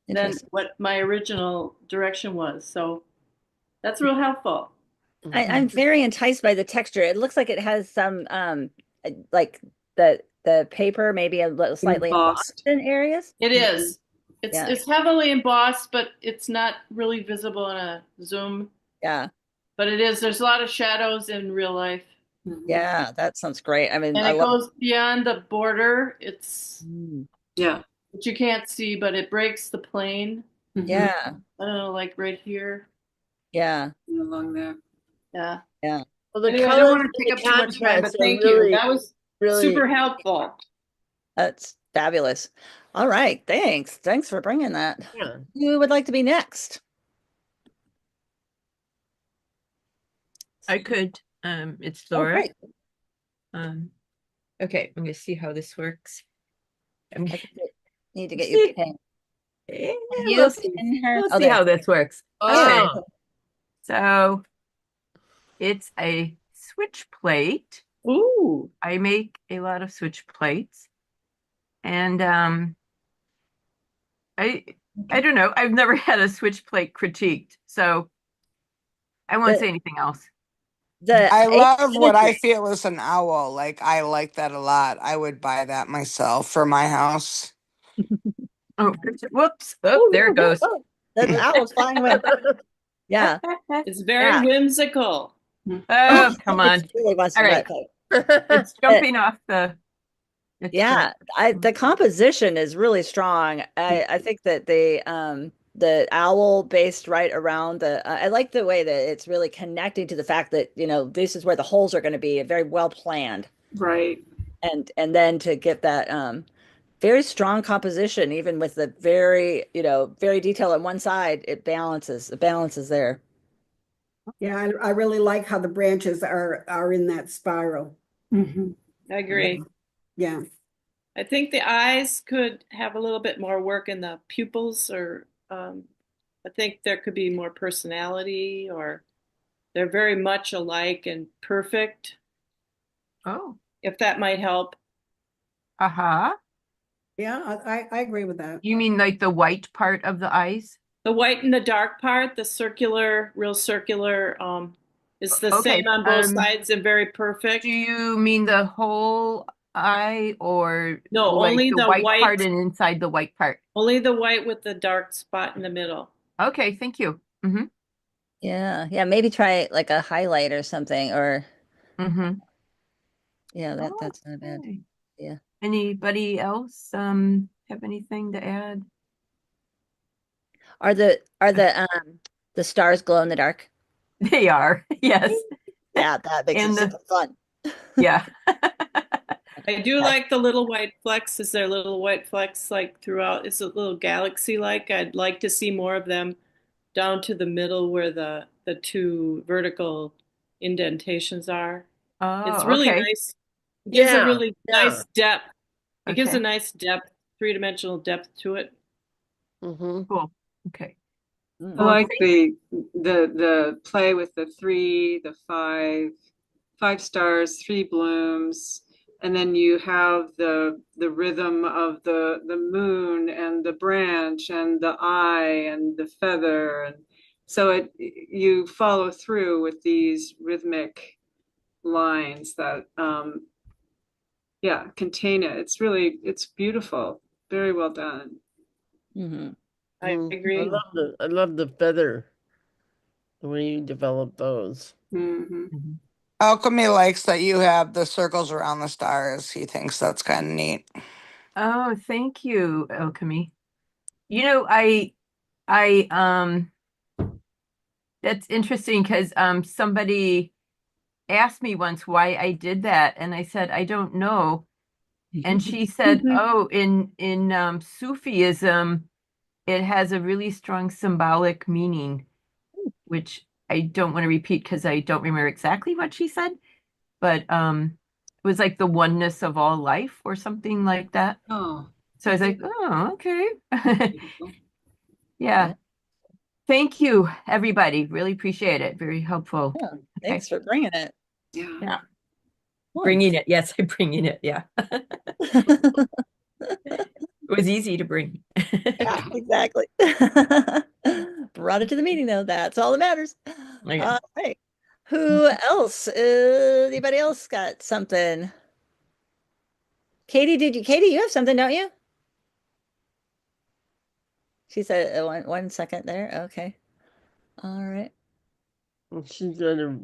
than Interesting. what my original direction was. So that's real helpful. I'm very enticed by the texture. It looks like it has some like the paper maybe a little slightly embossed Embossed. in areas. It is. Yeah. It's heavily embossed, but it's not really visible in a zoom. Yeah. But it is. There's a lot of shadows in real life. Yeah, that sounds great. I mean, And I it love goes beyond the border. It's Mm. Yeah. what you can't see, but it breaks the plane. Yeah. I don't know, like right here. Yeah. Along there. Yeah. Yeah. Well, the Anyway, I don't colors want to and take the up too much time, but contrast are thank you. really, That was really super helpful. That's fabulous. All right. Thanks. Thanks for bringing that. yeah. Who would like to be next? I could. It's Oh, Laura. great. Um, okay, I'm gonna see how this works. I'm I gonna think need to get you see. pinned. Yeah, Can we'll you see. pin her? We'll Oh, see there. how this works. There. Okay, Oh, so it's a switch plate. Ooh. I make a lot of switch plates, and I I don't know. I've never had a switch plate critiqued, so I won't The say anything else. the I love what I asymmetry. feel is an owl. Like I like that a lot. I would buy that myself for my house. Oh, whoops! Oh, Oh there no, it no, goes. oh, the owl's flying away. Yeah. It's very Yeah. whimsical. Oh, Oh, come on! it really wants to All right, play. it's jumping off the. It's Yeah, the composition is really strong. Mm. I think that the owl based right around the I like the way that it's really connecting to the fact that, this is where the holes are going to be very well planned. Right. And then to get that very strong composition even with the very, very detailed on one side, it balances there. yeah, I really like how the branches are in that spiral. I agree. Yeah. I think the eyes could have a little bit more work in the pupils, or I think there could be more personality, or they're very much alike and perfect, Oh, if that might help. uh-huh. Yeah, I agree with that. You mean like the white part of the eyes? The white and the dark part, the circular, real circular, is the Okay. same on both sides and very perfect. Do you mean the whole eye or No, like only the the white white, part and inside the white part? only the white with the dark spot in the middle. Okay, thank you. Yeah, yeah, maybe try like a highlight or something, or yeah, that's not bad. Okay. Yeah. Anybody else have anything to add? Are the stars glow in the dark? They are, yes. Yeah, that makes it And super fun. yeah. I do like the little white flecks. Is there little white flecks like throughout? It's a little galaxy like. I'd like to see more of them down to the middle where the two vertical indentations are. It's Oh, really okay. nice. It gives a really Yeah. nice depth. It gives a Okay. nice depth, three-dimensional depth to it. Mm-hmm. Cool. Okay. I Well, like the play with the three, the five stars, three blooms, and then you have the rhythm of the moon and the branch and the eye and the feather, and so you follow through with these rhythmic lines that yeah, contain it. It's beautiful, very well done. Hmm. I I agree. love the feather, the way you develop those. Hmm. Alchemy likes that you have the circles around the stars. He thinks that's kind of neat. oh, thank you, Alchemy. You know, I that's interesting because somebody asked me once why I did that, and I said I don't know. And she said, "Oh, in Sufism, it has a really strong symbolic meaning," which I don't want to repeat because I don't remember exactly what she said, but it was like the oneness of all life or something like that. Oh, So I was like, "Oh, okay." beautiful. Yeah. Thank you, everybody. Really appreciate it. Very helpful. Yeah, Okay. thanks for bringing it. Yeah. Yeah. Fun. Bringing it. Yes, I'm bringing it. Yeah. It was easy to bring. Yeah, exactly. Brought it to the meeting though. That's all that matters. Okay. All right. Who else? Anybody else got something? Katie, you have something, don't you? She said one second there. Okay. All right. She's gonna.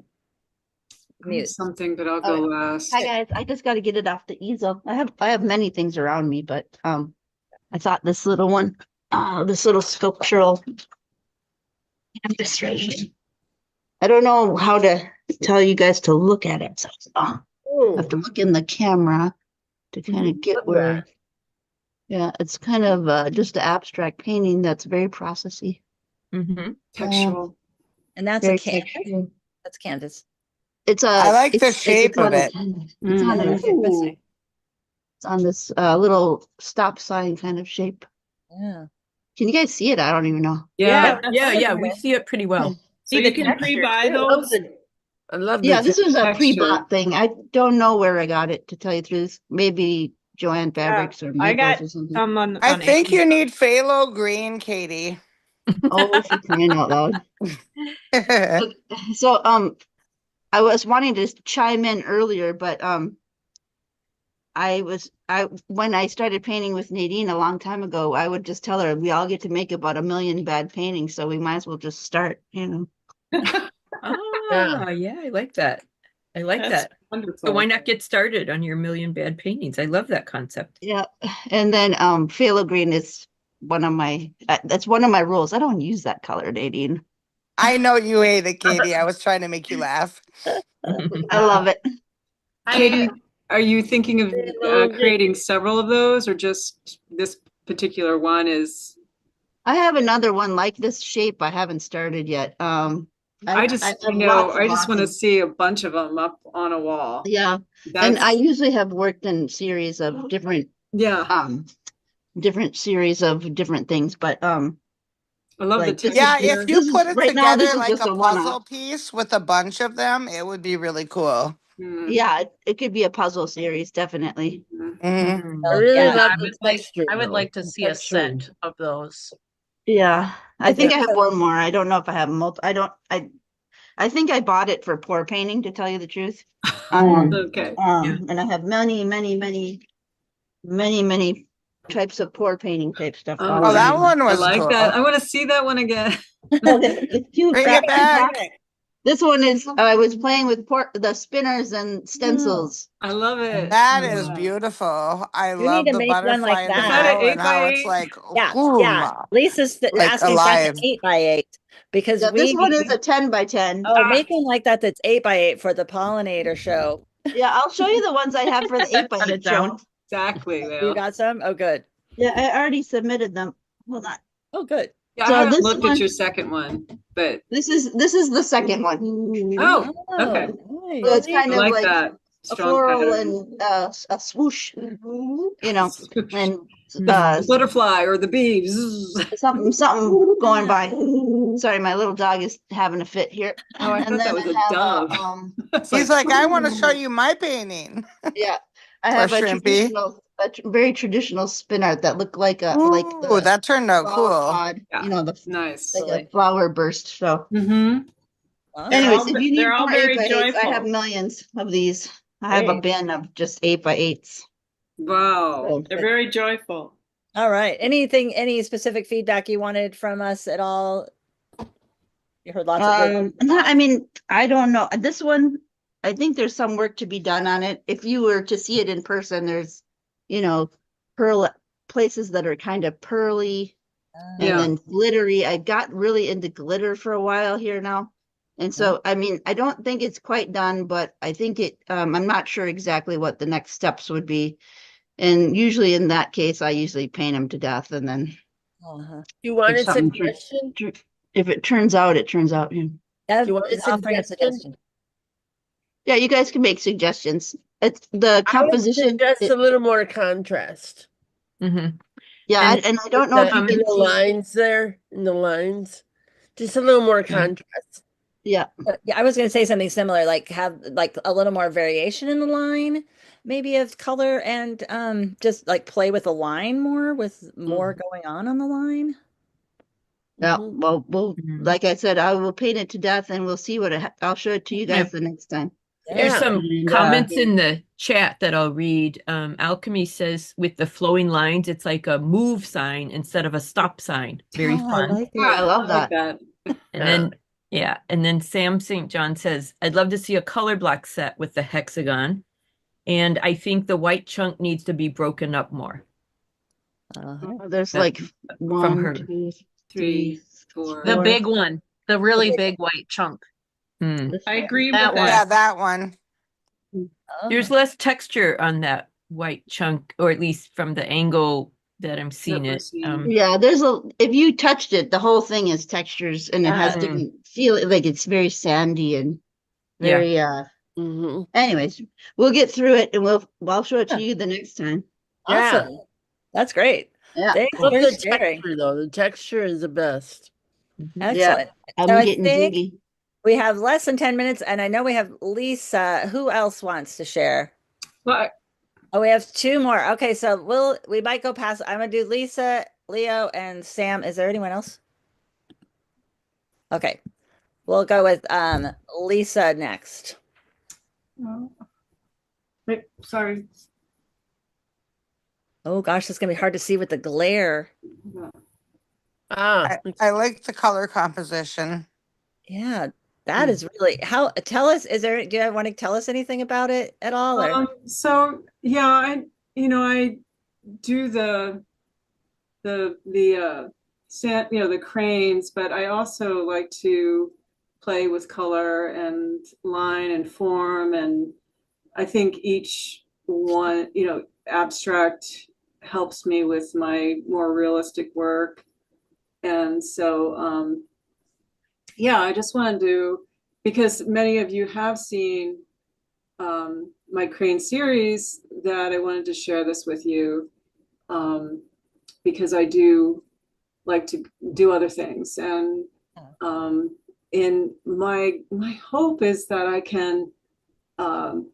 I have Mute. something, but I'll Oh, go last. hi guys. I just got to get it off the easel. I have many things around me, but I thought this little one, this little sculptural canvas right here. I don't know how to tell you guys to look at it, so I have to look in the camera to kind of get Love where. that. Yeah, it's kind of just an abstract painting that's very processy. Textural. And that's a Very canvas. textural. That's canvas. It's I a. like the It's like shape it's of on a. it. It's on Yeah, a. that's interesting. It's on this little stop sign kind of shape. Yeah. Can you guys see it? I don't even know. Yeah. Yeah. We see it pretty well. So See you the can texture pre-buy too. those. I love Yeah, the this was a texture. pre-bought thing. I don't know where I got it, to tell you the truth. Maybe Joanne Yeah, Fabrics or I got Maples or something. some I on think you Amazon. need phthalo green, Katie. Oh, for crying out loud. So, I was wanting to chime in earlier, but when I started painting with Nadine a long time ago, I would just tell her we all get to make about 1 million bad paintings, so we might as well just start, you know. Ah, yeah, I like that. I like That's that. So wonderful. why not get started on your million bad paintings? I love that concept. Yeah, and then phthalo green is one of my that's one of my rules. I don't use that color, Nadine. I know you hate it, Katie. I was trying to make you laugh. I love it. Katie, are you thinking of creating several of those, or just this particular one is? I have another one like this shape I haven't started yet. I just, have you know, lots and I just lots want to of- see a bunch of them up on a wall. Yeah, and I That's, usually have worked in series of different yeah, series of different things, but I love the like this Yeah, is if texture. you this put is it right now. together This is like just a a puzzle one-off. piece with a bunch of them, it would be really cool. Mm, Yeah, it could be a puzzle series, definitely. mm. Hmm I Oh, really yeah. love I the would like texture. I would though. like to The see a texture. set of those. Yeah, I think Okay, I have so one more. I don't know if I have multi. I think I bought it for pour painting, to tell you the truth. Okay. Yeah. And I have many types of pour painting type stuff Oh, all Oh, around. that nice. one I was like that. cool. I want to see that one again. Okay, if you Bring grab it my back. back, this one is, I was playing with the spinners and stencils. I love it. That Oh, is wow. beautiful. I you need love to the make one like butterfly in the Is that an that. middle and eight by how it's eight? like Yeah, boom, yeah. Lisa's like asking for an alive. 8x8 because Yeah, this we one need. is a 10 by 10. Oh, make one like that that's 8x8 for the pollinator show. Yeah, I'll show you the ones I have for the 8 by Cut 8 it down. show. Exactly, You Layl. got some? Oh, good. Yeah, I already submitted them. Hold on. Oh, good. Yeah, I So haven't this looked at one, your second one, but this is the second one. oh, okay. Oh, So nice. it's kind I of like like that a strong floral pattern. and a swoosh, and The uh butterfly or the bees. something going by. Sorry, my little dog is having a fit here. Oh, I And thought then that was a I have dove. a It's He's like, like, I want to show you my painting. yeah, I Poor have Shrimpy. very traditional spin art that look like Ooh, the that turned out flower cool. pod, yeah, the nice. like a Really flower burst. So Mm-hmm. Awesome. anyways, if you They're need all more 8 very by 8s, I have joyful. millions of these. I have a Great. bin of just 8 by 8s. Wow. So, They're very joyful. All right. Any specific feedback you wanted from us at all? You heard lots of good no, I feedback. mean, I don't know. This one, I think there's some work to be done on it. If you were to see it in person, there's, you know, pearl places that are kind of pearly and Yeah. then glittery. I got really into glitter for a while here now. And so, I mean, I don't think it's quite done, but I think I'm not sure exactly what the next steps would be. And usually in that case, I usually paint them to death. And then Uh-huh. You if want a something, suggestion? if it turns out, it turns out. Yeah. You want a Offering a suggestion? suggestion. Yeah, you guys can make suggestions. It's the I would composition. suggest a little more contrast. Mm-hmm. Yeah, And and I don't With know if you in can the see. lines there, in the lines. Just a little more contrast. Yeah, Yeah, I was going to say something similar, like have like a little more variation in the line, maybe of color and just like play with the line more with more going on the line. yeah. Mhm. Well, Mhm. like I said, I will paint it to death, and we'll see I'll show it to you Yeah. guys the next time. There's Yeah. Yeah. some And comments in the chat that I'll read. Alchemy says with the flowing lines, it's like a move sign instead of a stop sign. Very Oh, I fun. like I it. love I like that. that. And then, yeah. And then Sam St. John says, I'd love to see a color block set with the hexagon. And I think the white chunk needs to be broken up more. There's That like from 1, her. 2, 3, 3, 4. The 4. big one, the really big white chunk. Hmm. This I one. agree That with one. Yeah, that. that one. There's Oh, less texture on that white chunk, or at least from the angle that I'm seeing That we're it. seeing. Yeah, if you touched it, the whole thing is textures, and it has Mm. to feel like it's very sandy and Yeah. very. Hmm. Anyways, we'll get through it, and I'll show it to yeah. you the next time. Yeah. Awesome. That's great. Yeah, Thanks Love for the sharing. texture though. The texture is the best. yeah. Excellent. So I'm I getting think jiggy. we have less than 10 minutes, and I know we have Lisa. Who else wants to share? Well, Oh, we have two more. Okay, so we might go past. I'm gonna do Lisa, Leo, and Sam. Is there anyone else? Okay, we'll go with Lisa next. wait, sorry. Oh gosh, it's gonna be hard to see with the glare. Ah, I like the color composition. Yeah, that is really how tell us, do you want to tell us anything about it at all or So yeah, I do the sand, the cranes, but I also like to play with color and line and form, and I think each one, abstract helps me with my more realistic work. And so, yeah, I just wanted to, because many of you have seen my crane series, that I wanted to share this with you, because I do like to do other things. And in my hope is that I can um,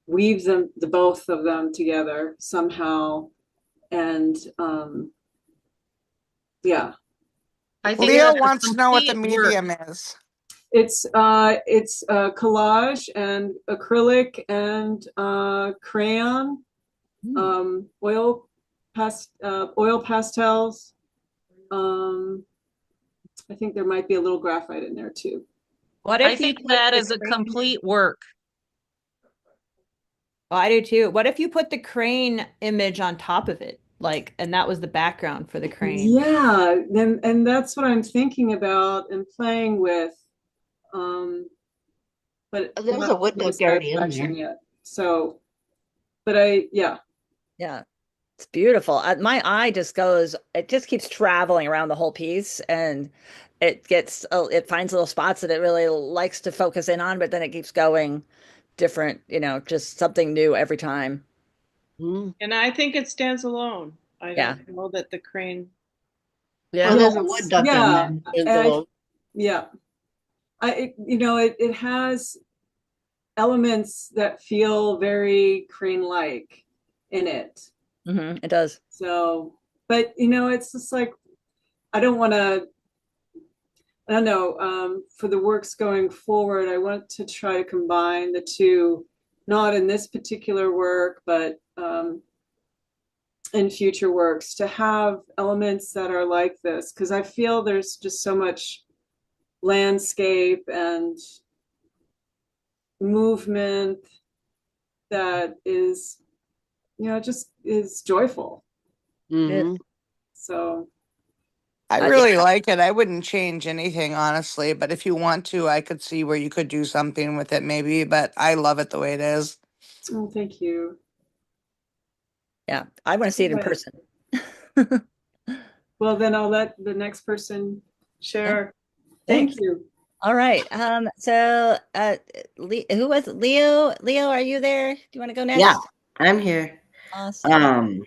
weave the both of them together somehow, and Yeah. I think Leo that's a wants to know what the complete work. medium is. It's collage and acrylic and crayon, oil pastels. I think there might be a little graphite in there too. What I if you think put that the is a crane complete work. Oh, I do too. What if you put the crane image on top of it? Like, and that was the background for the crane. Yeah, and that's what I'm thinking about and playing with. But There's not a wood for this duck already in abstraction there. yet. So, but yeah. Yeah. It's beautiful. My eye just goes, it just keeps traveling around the whole piece and it finds little spots that it really likes to focus in on, but then it keeps going different, just something new every time. Mm. And I think it stands alone. I Yeah. don't know that the crane. Well, Yeah, there's a wood duck in Yeah, there. and and alone. yeah, it has elements that feel very crane-like in it. It does. So, but it's just like I don't want to. I don't know. For the works going forward, I want to try to combine the two, not in this particular work, but in future works, to have elements that are like this, because I feel there's just so much landscape and movement that is, just is joyful. Hmm. So, I Yeah. really like it. I wouldn't change anything, honestly. But if you want to, I could see where you could do something with it, maybe. But I love it the way it is. oh, thank you. Yeah. I want to see it in Right. person. Well, then I'll let the next person share. Thank Thanks. you. All right. So who was it? Leo? Leo, are you there? Do you want to go Yeah, next? I'm here. Awesome. Um,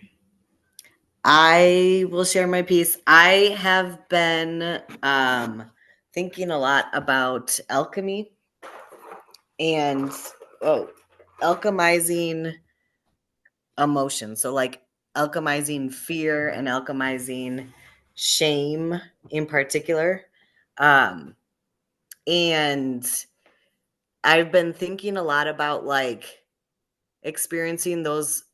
I will share my piece. I have been thinking a lot about alchemy and alchemizing emotion. So like alchemizing fear and alchemizing shame in particular. Um, and I've been thinking a lot about like experiencing those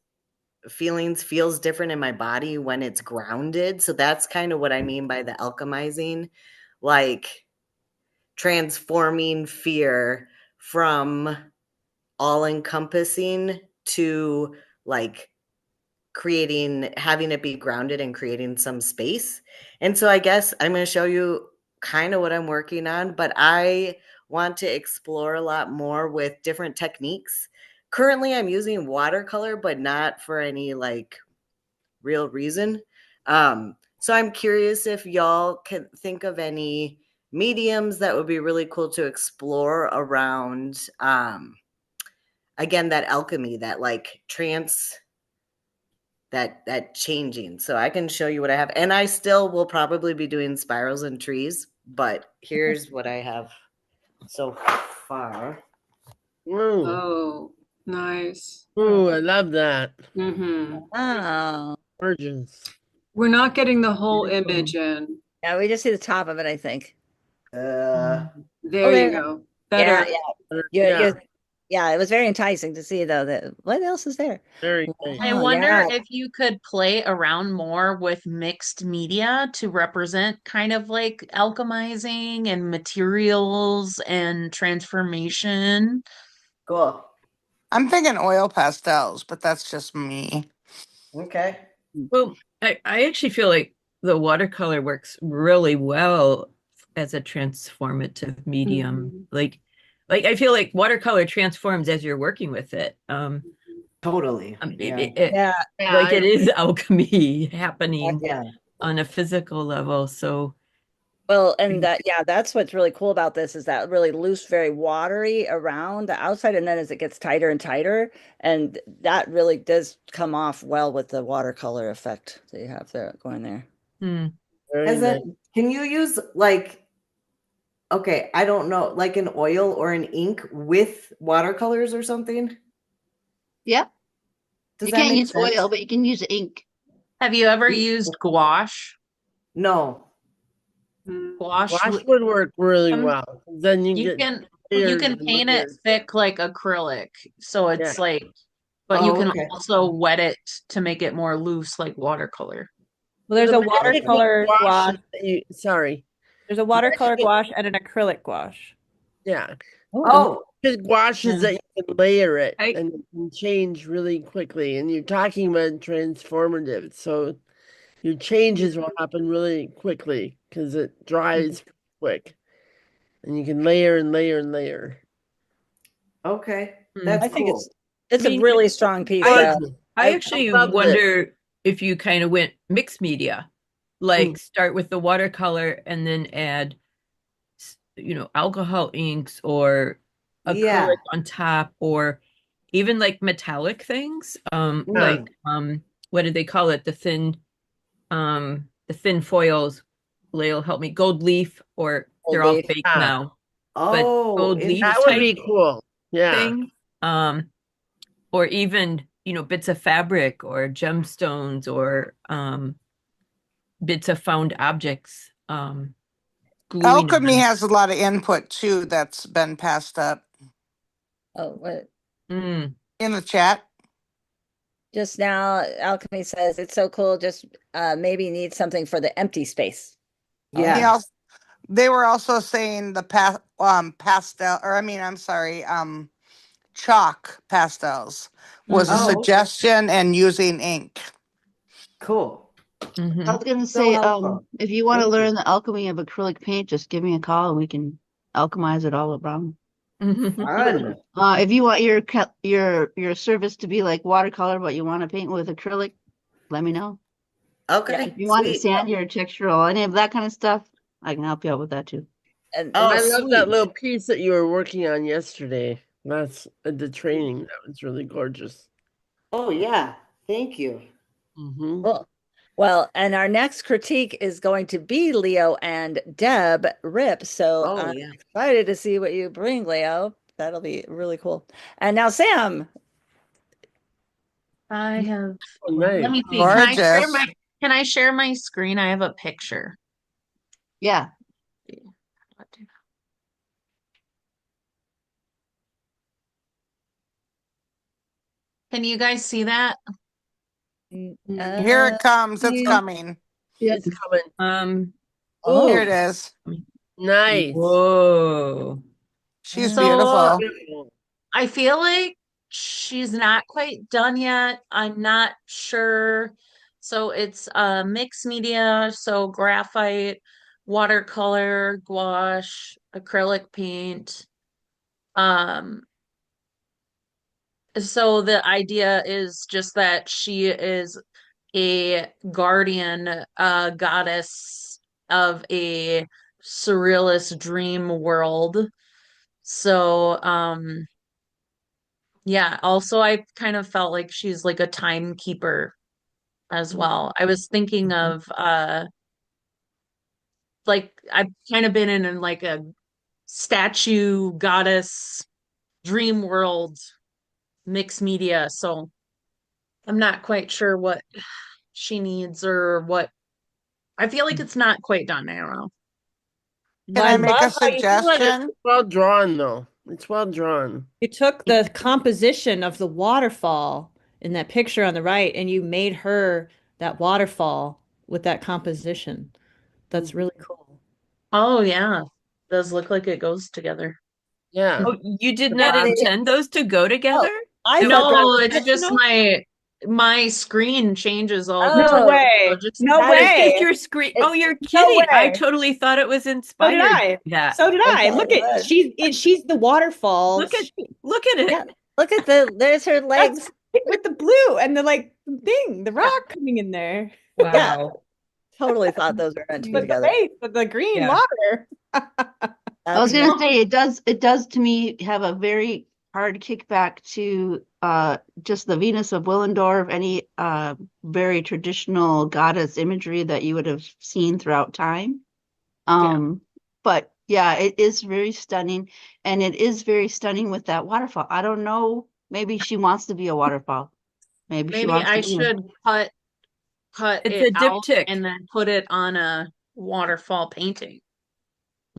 feels different in my body when it's grounded. So that's kind of what I mean by the alchemizing, like transforming fear from all encompassing to like having it be grounded and creating some space. And so I guess I'm going to show you kind of what I'm working on, but I want to explore a lot more with different techniques. Currently, I'm using watercolor, but not for any like real reason. So I'm curious if y'all can think of any mediums that would be really cool to explore around again that alchemy, that like trance, that changing. So I can show you what I have, and I still will probably be doing spirals and trees, but here's what I have so far. Ooh, Oh, nice. ooh, I love that. Mm-hmm. Oh. Virgins. We're not getting the whole Beautiful. image in. Yeah, we just see the top of it, I think. Uh, There Oh, you there. go. Yeah, Better. yeah. Yeah, Yeah, it was very enticing to see though that what else is there? very nice. I Oh, wonder yeah. if you could play around more with mixed media to represent kind of like alchemizing and materials and transformation. cool. I'm thinking oil pastels, but that's just me. Okay. Well, I actually feel like the watercolor works really well as a transformative medium. Mm-hmm. Like I feel like watercolor transforms as you're working with it. Totally. Yeah. Yeah. Yeah, Like it is alchemy happening Exactly. Yeah. on a physical level. So Well, and that's what's really cool about this is that really loose, very watery around the outside, and then as it gets tighter and tighter, and that really does come off well with the watercolor effect that you have there going there. Very As nice. in, can you use like, okay, I don't know, like an oil or an ink with watercolors or something? Yep. Does You that can't make use sense? oil, but you can use ink. have you ever used gouache? No. Gouache, Wash would work really um, well. Then you get you layers can and paint it layers. thick like acrylic, so Yeah. it's like, but you Oh, can okay. also wet it to make it more loose like watercolor. Well, there's The a magic with watercolor gouache gouache. is that you, sorry. There's a watercolor gouache and an acrylic gouache. Yeah. Oh, The gouache is Yeah. that you can layer it I- and it can change really quickly. And you're talking about transformative. So your changes will happen really quickly because it dries quick. And you can layer and layer and layer. okay. Hmm. That's I think cool. it's I a mean, really strong piece I though. I actually loved it. wonder if you kind of went mixed media, like start with the watercolor and then add, alcohol inks or Yeah. acrylic on top, or even like metallic things. Yeah. What do they call it? The thin foils. Layl, help me. Gold leaf, or Old they're all leaf. fake Yeah. now, but Oh, gold leaf That would type be cool. Yeah. thing. Or even, bits of fabric or gemstones or bits of found objects, gluing Alchemy on. has a lot of input too that's been passed up Oh, what? Mm. in the chat. Just now, Alchemy says it's so cool. Just maybe need something for the empty space. He yeah. also, they were also saying the pastel, or I mean, I'm sorry, chalk pastels was a Mhm. Oh, suggestion, and using ink. cool. I Mhm. was gonna So say, helpful. if you want to Thank you. learn the alchemy of acrylic paint, just give me a call and we can alchemize it all around. Fun. If you want your service to be like watercolor, but you want to paint with acrylic, let me know. Okay, If you want to sweet. sand your textural, any of that kind of stuff, I can help you out with that too. And Oh, I love that sweet. little piece that you were working on yesterday. That's the training. That was really gorgeous. Oh, yeah. Thank you. Mm-hmm. cool. Well, and our next critique is going to be Leo and Deb Rip. So Oh, I'm yeah. excited to see what you bring, Leo. That'll be really cool. And now, Sam. I have, Oh, let nice. me see. Gorgeous. Can I share my screen? I have a picture. Yeah. Can you guys see that? Here it comes. It's coming. Yeah. It's coming. Here Oh, it is. Nice. Whoa. She's So beautiful. Beautiful. I feel like she's not quite done yet. I'm not sure. So it's mixed media, so graphite, watercolor, gouache, acrylic paint. Um, so the idea is just that she is a guardian, goddess of a surrealist dream world. So, yeah, also I kind of felt like she's like a timekeeper as well. I was thinking of like I've kind of been in like a statue goddess dream world mixed media, so I'm not quite sure what she needs or what. I feel like it's not quite done, I don't know. Can Well, I I make a love how I feel like it's suggestion? well drawn, though. It's well drawn. you took the composition of the waterfall in that picture on the right and you made her that waterfall with that composition. That's really cool. Oh yeah, does look like it goes together. Yeah. Oh, you did the not body. intend those to go Oh, together? I It thought was that No, was it's just intentional? my screen changes all the No time. oh, So way. just No that is It's just way. your screen. it, Oh, you're No kidding. I way. totally thought it was So did inspired I. by that. So did I I. thought Look it at was. she's the waterfall. Look at it. Yeah, look at there's her That's legs. with the blue and the like thing, the rock coming in there. Yeah, Wow. totally thought those were meant to be But the together. base with the green Yeah. water. I was That's gonna great. say it does to me have a very hard kickback to just the Venus of Willendorf, any very traditional goddess imagery that you would have seen throughout time. Yeah. But yeah, it is very stunning, and it is very stunning with that waterfall. I don't know, maybe she wants to be a waterfall. Maybe she Maybe wants to I be one. should cut cut It's it a out diptych. and then put it on a waterfall painting.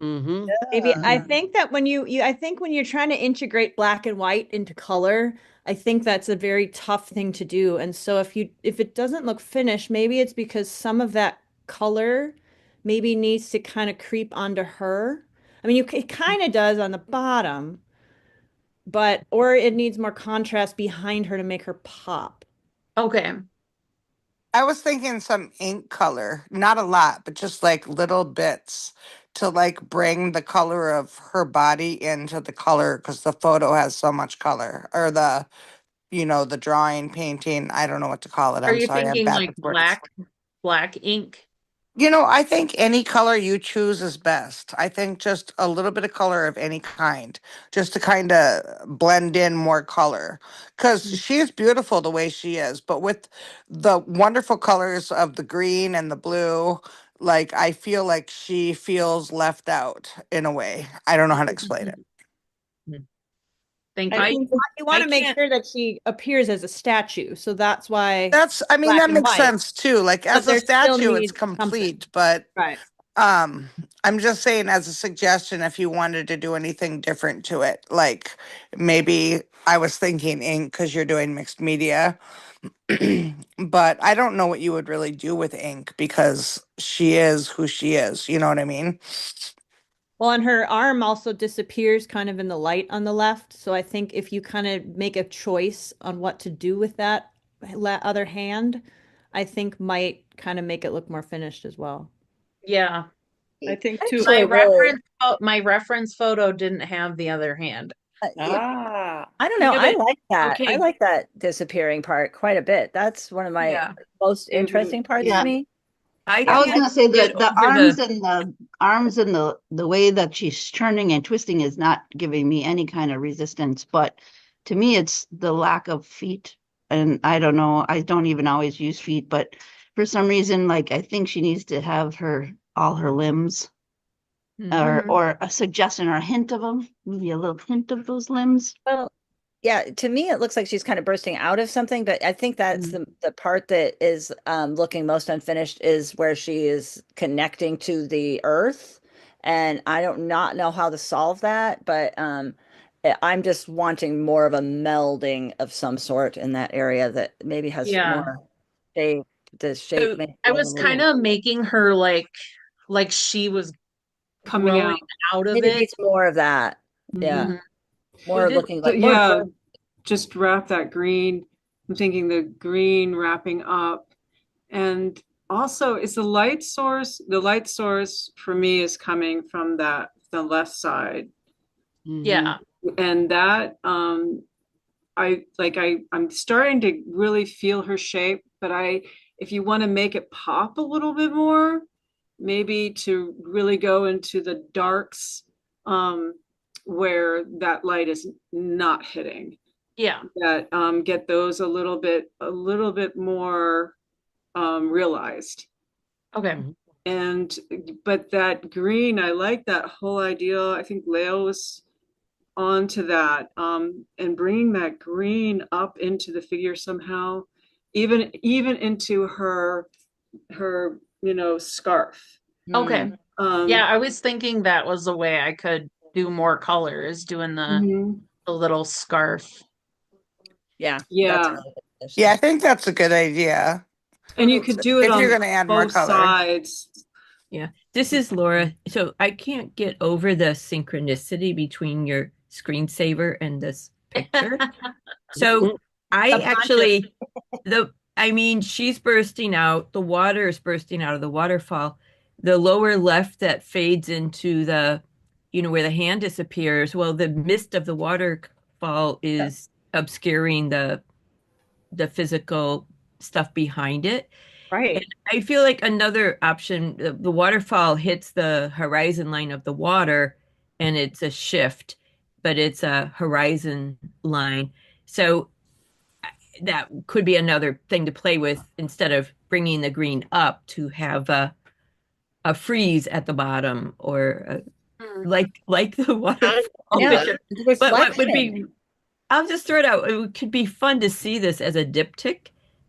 Mm-hmm. Maybe I Yeah. think that when I think when you're trying to integrate black and white into color, I think that's a very tough thing to do. And so if it doesn't look finished, maybe it's because some of that color maybe needs to kind of creep onto her. I mean, it kind of does on the bottom, but or it needs more contrast behind her to make her pop. Okay. I was thinking some ink color, not a lot, but just like little bits to like bring the color of her body into the color because the photo has so much color, or the, the drawing, painting. I don't know what to call it. Are I'm you sorry, I'm thinking bad like with words. black ink? I think any color you choose is best. I think just a little bit of color of any kind, just to kind of blend in more color. Because she is beautiful the way she is, but with the wonderful colors of the green and the blue, like I feel like she feels left out in a way. I don't know how to explain it. Thank I you. think you want I to make can't. sure that she appears as a statue, so that's why I mean, black that and makes white. sense too. Like But as a there still statue, it's needs something. complete, but Right. Um, I'm just saying as a suggestion if you wanted to do anything different to it. Like maybe I was thinking ink because you're doing mixed media. But I don't know what you would really do with ink because she is who she is. You know what I mean? Well, and her arm also disappears kind of in the light on the left. So I think if you kind of make a choice on what to do with that other hand, I think might kind of make it look more finished as well. Yeah. I think too. Actually, really, My reference photo didn't have the other hand. yeah, Ah, I don't know. Yeah, I but like that. I okay. like that disappearing part quite a bit. That's one of my Yeah. most Mhm. interesting parts to Yeah. me. I I was can't gonna say get that the over the arms and the way that she's turning and twisting is not giving me any kind of resistance. But to me, it's the lack of feet. And I don't know, I don't even always use feet, but for some reason, like I think she needs to have all her limbs or a suggestion or a hint of them, maybe a little hint of those limbs. Well, yeah, to me it looks like she's kind of bursting out of something, but I think that's Mm. the part that is looking most unfinished is where she is connecting to the earth. And I don't not know how to solve that, but I'm just wanting more of a melding of some sort in that area that maybe has Yeah. more shape. The shape so may I be a was little kind of making her like she was coming growing out. out of maybe it. needs more of that. Yeah. Mhm. Mhm. More was it looking So, like more yeah, just wrap that green. I'm thinking the green wrapping up. And also, is the light source for me is coming from the left side. Mm-hmm. Yeah. And that, I'm starting to really feel her shape, but if you want to make it pop a little bit more, maybe to really go into the darks, where that light is not hitting, Yeah. that get those a little bit more realized. Okay. And but that green, I like that whole idea. I think Layl was onto that, and bringing that green up into the figure somehow, even into her scarf. Okay. Um, Yeah, I was thinking that was a way I could do more color is doing mhm. the little scarf. yeah, that's a Yeah, really good Yeah, I addition. think that's a good idea. and you could do it If you're on going to add more both color. sides. Yeah, this is Laura. So I can't get over the synchronicity between your screensaver and this picture. So I Subconscious. actually, I mean, she's bursting out, the water is bursting out of the waterfall. The lower left that fades into where the hand disappears. Well, the mist of the waterfall is obscuring the physical stuff behind it. And Right. I feel like another option, the waterfall hits the horizon line of the water and it's a shift, but it's a horizon line. So that could be another thing to play with instead of bringing the green up to have a freeze at the bottom or Mm. like the waterfall Yeah, picture. But what would reflection. be, I'll just throw it out. It could be fun to see this as a diptych.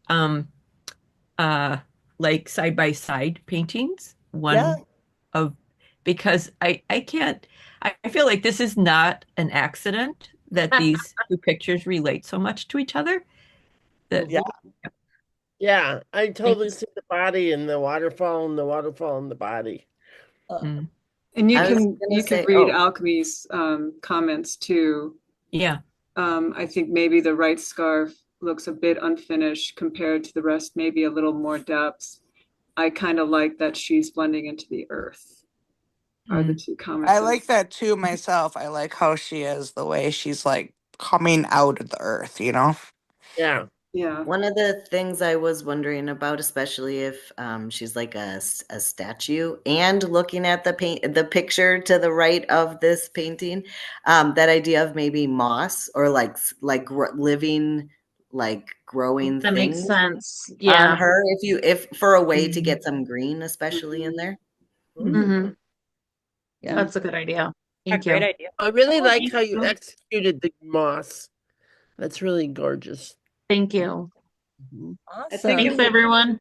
Um, uh, like side by side paintings. Yeah. One of because I can't I feel like this is not an accident that these two pictures relate so much to each other. That Yeah. Yeah, I Thank totally see the body and the waterfall and the waterfall and the body. Mm. And I was you gonna can say, read oh, Alchemy's comments too. Yeah. I think maybe the right scarf looks a bit unfinished compared to the rest, maybe a little more depth. I kind of like that she's blending into the earth, are the Mm. two comments I that like that too myself. I like how she is, the way she's like coming out of the earth, you know? Yeah. yeah. one of the things I was wondering about, especially if she's like a statue, and looking at the picture to the right of this painting, that idea of maybe moss or like living, like growing That makes things sense. on Yeah. her, if for a way to Mm. get some green, especially in there. Hmm. Yeah. That's a good idea. A Thank great you. idea. I really Oh, like thank how you you. executed the moss. That's really gorgeous. Thank you. Mhm. I think Awesome. Thanks, it will. everyone.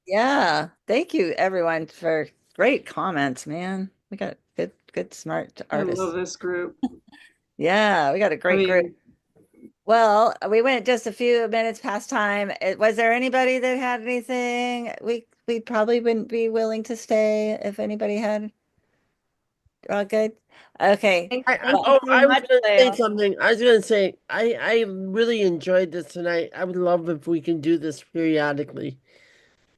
Yeah. Thank you, everyone, for great comments, man. We got good, smart I love artists. this group. Yeah, we got a I great group. mean, Well, we went just a few minutes past time. Was there anybody that had anything? We probably wouldn't be willing to stay if anybody had. All good. Okay. Thank you Oh, so I was much, going to say Layl. something. I was going to say I really enjoyed this tonight. I would love if we can do this periodically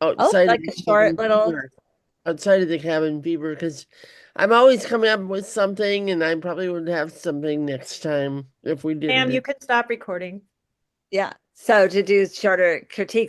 Oh, outside of like the a short cabin little. fever. Outside of the cabin fever, because I'm always coming up with something, and I probably would have something next time if we did Pam, you this. could stop recording. Yeah. So to do shorter critiques,